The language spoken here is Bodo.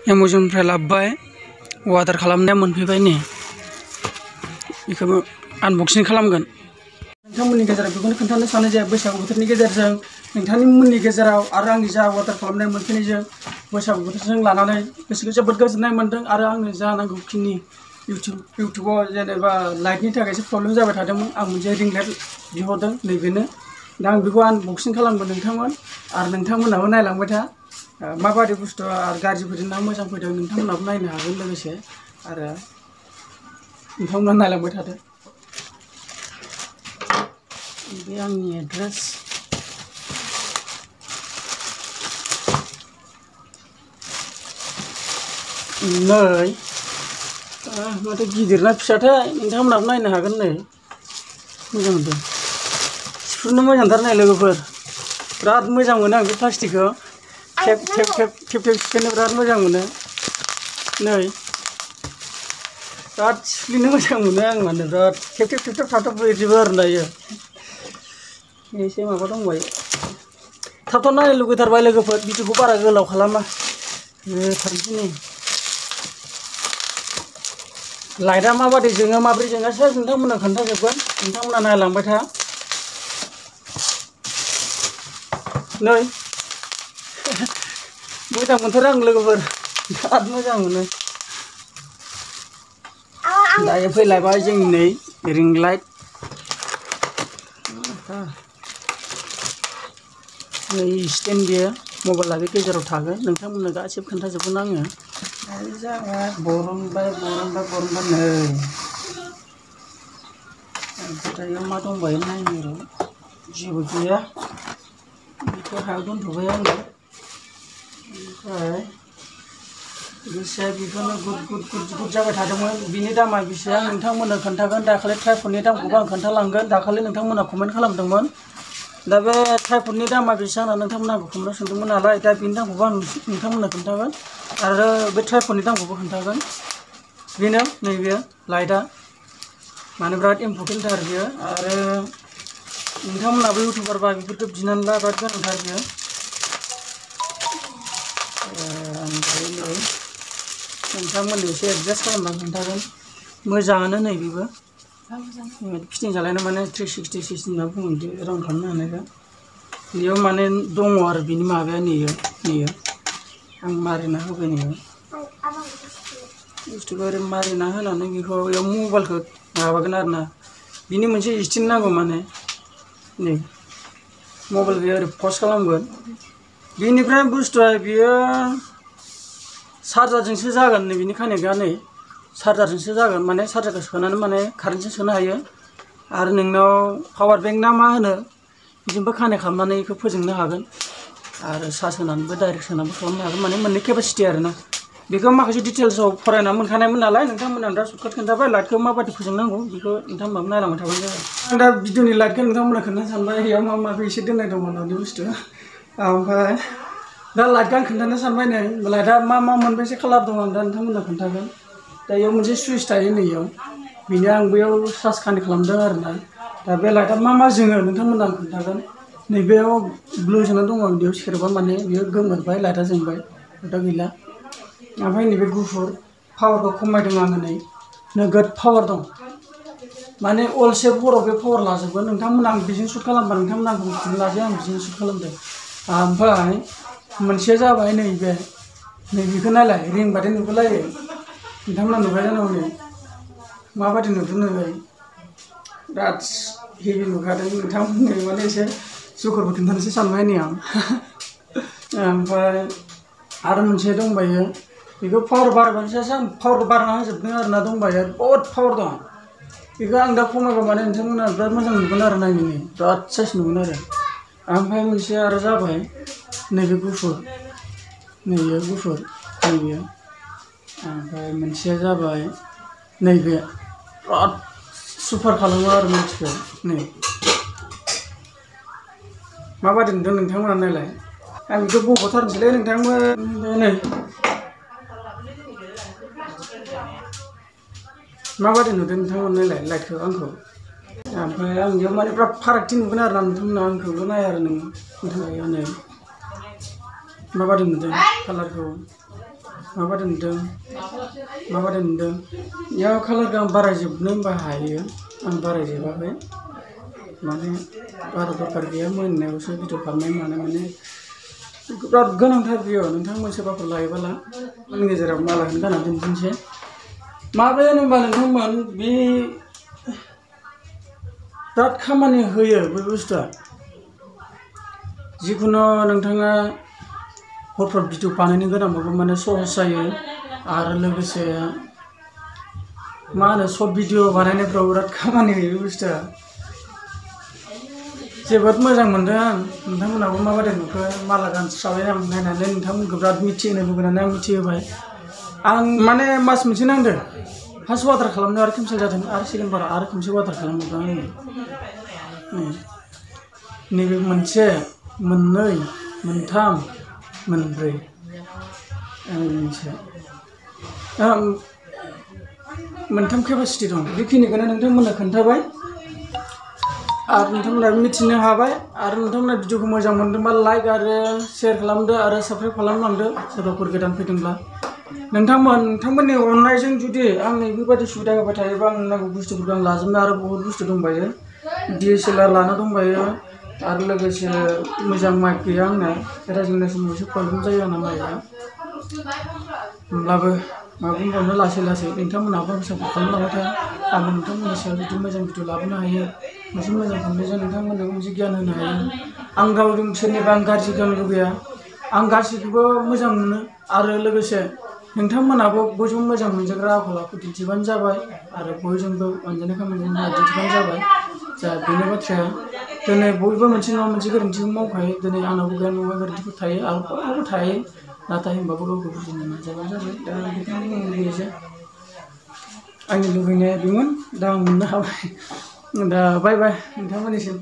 एमाजननिफ्राय लाबोबाय अर्डार खालामनाया मोनफैबाय नै बेखौबो आनबक्सिं खालामगोन नोंथांमोननि गेजेराव बेखौनो खोन्थानो सानो जे बैसागु बोथोरनि गेजेरजों नोंथांमोननि गेजेराव आरो आंनि जा अर्डार खालामनाय मोनफैनायजों बैसागु बोथोरजों लानानै गोसोखौ जोबोद गोजोननाय मोन्दों आरो आंनो जानांगौखिनि इउटिउबाव जेनेबा लाइटनि थाखाय एसे प्रब्लेम जाबाय थादोंमोन आं मोनसे रिं लाइट बिहरदों नैबेनो दा आं बेखौ आनबक्सिं खालामगोन नोंथांमोन आरो नोंथांमोनाबो नायलांबाय था माबायदि बुस्थुआ आरो गाज्रि फैदों ना मोजां फैदों नोंथांमोनाबो नायनो हागोन लोगोसे आरो नोंथांमोना नायलांबाय थादो बे आंनि एड्रेस नै माथो गिदिर ना फिसाथाय नोंथांमोनाबो नायनो हागोन नै मोजां मोनदों सिफ्रुनो मोजांथार नै लोगोफोर बिराद मोजां मोनो आं बे प्लास्टिकखौ खेब सिफ्लेनो बिराद मोजां मोनो नै बिराद सिफ्लेनो मोजां मोनो आं माने बिराद खेब थाब बोजोबो आरो दायो एसे माबा दंबाय थाब नायनो लुगैथारबाय लोगोफोर भिडिअखौ बारा गोलाव खालामा थांसै नै लाइटआ माबादि जोङो माब्रै जोङासो नोंथांमोना खोन्थाजोबगोन नोंथांमोना नायलांबाय था नै मोजां मोनथारो आं लोगोफोर बिराद मोजां मोनो दायो फैलायबाय जोंनि नै रिं लाइट नै स्टेन्ड बियो मबाइला बे गेजेराव थागोन नोंथांमोननो गासिबो खोन्थाजोबगोन आङो दायो जाबाय बरनबाय नै दायो मा दंबायो नायनो र' जेबो गैया बेखौ हायाव दोनथ'बाय आङो ओमफ्राय गोसोआ बेखौनो गुद जाबाय थादोंमोन बिनि दामा बेसेबां नोंथांमोननो खोन्थागोन दाखालि ट्राइपडनि दामखौबो आं खोन्थालांगोन दाखालि नोंथांमोना कमेन्ट खालामदोंमोन दा बे ट्राइपडनि दामा बेसेबां होनना नोंथांमोना आंखौ कमेन्टआव सोंदोंमोन नालाय दा बिनि दामखौबो आं नोंथांमोननो खोन्थागोन आरो बे ट्राइपडनि दामखौबो खोन्थागोन बेनो नैबे लाइटआ माने बिराद इम्परटेन्टथार बियो आरो नोंथांमोनाबो इउटिउबारबा बेफोरखौ बिनानै ला बिराद गोनांथार बियो नोंथांमोननो एसे एडजास्ट खालामना खोन्थागोन मोजाङानो नै बेबो फिटिं जालायनो माने 360 सिस्टेम होनना बुङो बिदि राउन्ड खालामनो हानायखौ बेयाव माने दङ आरो बिनि माबाया नेयो आं मारिना होबाय नैयो बुस्थुखौ ओरै मारिना होनानै बेखौ बेयाव मबाइलखौ माबागोन आरो ना बिनि मोनसे स्टेन्ड नांगौ माने नै मबाइल बेयो ओरै पस्ट खालामगोन बेनिफ्राय बुस्थुआ बियो चार्जारजोंसो जागोन नै बिनि कानेक्टआ नै चार्जारजोंसो जागोन माने चार्जारखौ सोनानै माने कारेन्टजों सोनो हायो आरो नोंनाव पावार बेंक ना मा होनो बिजोंबो कानेक्ट खालामनानै बेखौ फोजोंनो हागोन आरो चार्ज होनानैबो डाइरेक्ट सोनानैबो खालामनो हागोन माने मोननै केपासिटि आरो ना बेखौ माखासे डिटेल्सआव फरायना मोनखानायमोन नालाय नोंथांमोना दा सर्टकाट खोन्थाबाय लाइटखौ माबादि फोजोंनांगौ बेखौ नोंथांमोनाबो नायलांबाय थाबानो जाबाय आं दा भिडिअनि लाइटखौ नोंथांमोना खोन्थानो सानबाय बेयाव माबि एसे दोननाय दंमोन होननानै बुस्थु ओमफ्राय दा लाइटखौ आं खोन्थानो सानबाय नै लाइटआ मा मोनबेसे कालार दं आं दा नोंथांमोना खोन्थागोन दा बेयाव मोनसे सुइच थायो नैयाव बेनो आं बैयाव चार्ज कानेक्ट खालामदों आरो ना दा बे लाइटआ मा जोङो नोंथांमोना आं खोन्थागोन नैबेयाव ब्लु जोंना दङ बेयाव सेरबा माने बेयो गोमोरबाय लाइटआ जोंबाय दा गैला ओमफ्राय नैबे गुफुर पावारखौ खमायदों आङो नै नोगोद पावार दं माने अल सेप हराव बे पावार लाजोबगोन नोंथांमोना आं बेजों सुट खालामबा नोंथांमोना आंखौ मिथिनो लाजों आं बेजों सुट खालामदों ओमफ्राय मोनसेया जाबाय नैबे नैबेखौ नायलाय रिं बादि नुगोलायो नोंथांमोना नुबाय जानांगौ नै माबादि नुदों नोंलाय बिराद हेभि नुखादों नोंथांमोननो माने एसे जखरबो खोन्थानोसै सानबाय नै आं ओमफ्राय आरो मोनसे दंबायो बेखौ पावार बारायबानोसो आं पावारखौ बारायना होजोबदों आरो ना दंबायो बहुद पावार दं बेखौ आं दा खमायबा माने नोंथांमोना बिराद मोजां नुगोन आरो नायनो बिराद साइज नुगोन आरो ओमफ्राय मोनसे आरो जाबाय नैबे गुफुर नैबे गुफुर नैबे ओमफ्राय मोनसेया जाबाय नैबे बिराद सुपार खालामो आरो मानसिखौ नै माबादि नुदों नोंथांमोना नायलाय आं बेखौ बख'थारनोसैलै नोंथांमोन नै माबादि नुदों नोंथांमोन नायलाय लाइटखौ आंखौ ओमफ्राय आं बेयाव माने बिराद फारागथि नुगोन आरो ना नोंथांमोना आंखौल' नाय आरो नोंथाङा नै माबादि नुदों कालारखौ माबादि नुदों बेयाव कालारखौ आं बारायजोबनो हायो आं बारायजोबाखै माने बारा दरखार गैया मोननायावसो भिडिअ खालामनाय माने बिराद गोनांथार भिडिअ नोंथांमोन सोरबाफोर लायोबोला आंनि गेजेराव मालाखौनो गाननानै दिन्थिनोसै माबाया होनोबा नोंथांमोन बे बिराद खामानि होयो बे बुस्थुआ जिखुनु नोंथाङा हरफ्राव भिडिअ बानायनो गोनांबाबो माने सहस जायो आरो लोगोसे मा होनो सर्ट भिडिअ बानायनायफ्राव बिराद खामानि होयो बे बुस्थुआ जोबोद मोजां मोनदों आं नोंथांमोनाबो माबादि नुखो माला गानस्राबाय आं नायनानै नोंथांमोनखौ बिराद मिथिहोनो लुबैनानै आं मिथिहोबाय आं माने मास मोनसे नांदों फार्स्ट वाटार खालामनो आरो केन्सेल जादों आरो सेकेन्ड बार आरो खनसे वाटार खालामबावदों आङो नैबे मोनसे मोननै मोनथाम मोनब्रै मोनसे मोनथाम केपासिटि दं बेखिनिखौनो नोंथांमोननो खोन्थाबाय आरो नोंथांमोना मिथिनो हाबाय आरो नोंथांमोना भिडिअखौ मोजां मोनदोंबा लाइक आरो शेयार खालामदो आरो साबस्क्राइब खालामलांदो सोरबाफोर गोदान फैदोंब्ला नोंथांमोननि अननायजों जुदि आंनि बेबायदि सुबिदा होबाय थायोबा आं नांगौ बुस्थुफोरखौ आं लाजोबनो आरो बहुत बुस्थु दंबायो DSLR लानो दंबायो आरो लोगोसे मोजां माइक गैया आंना रायज्लायनाय समाव एसे प्रब्लेम जायो आंना माइकआ होमब्लाबो मा बुंबावनो लासै नोंथांमोनहाबो सापर्ट खालामलांबाय था आंबो नोंथांमोननि सायाव बिदि मोजां भिडिअ लाबोनो हायो मोनसे मोजां कन्टेन्टजों नोंथांमोननो मोनसे गियान होनो हायो आं रावजों सोरनिबा आं गाज्रि गान लुबैया आं गासैखौबो मोजां मोनो आरो लोगोसे नोंथांमोनहाबो बयजोंबो मोजां मोनजाग्रा आखल आखु दिन्थिबानो जाबाय आरो बयजोंबो अनजानाय खामानिखौ दिन्थिबानो जाबाय जा बेनो बाथ्राया दिनै बयबो मोनसे नङा मोनसे गोरोन्थिखौ मावखायो दिनै आंनावबो गैया नङा गोरोन्थिफोर थायो आरो बयहाबो थायो नाथाय होनबाबो गावखौ बुजिनो नाजाबानो जाबाय दा बेखौनो बुंनो लुबैयो आंनि लुबैनाया बेमोन दा आं मोननो हाबाय दा बाय नोंथांमोननिसिम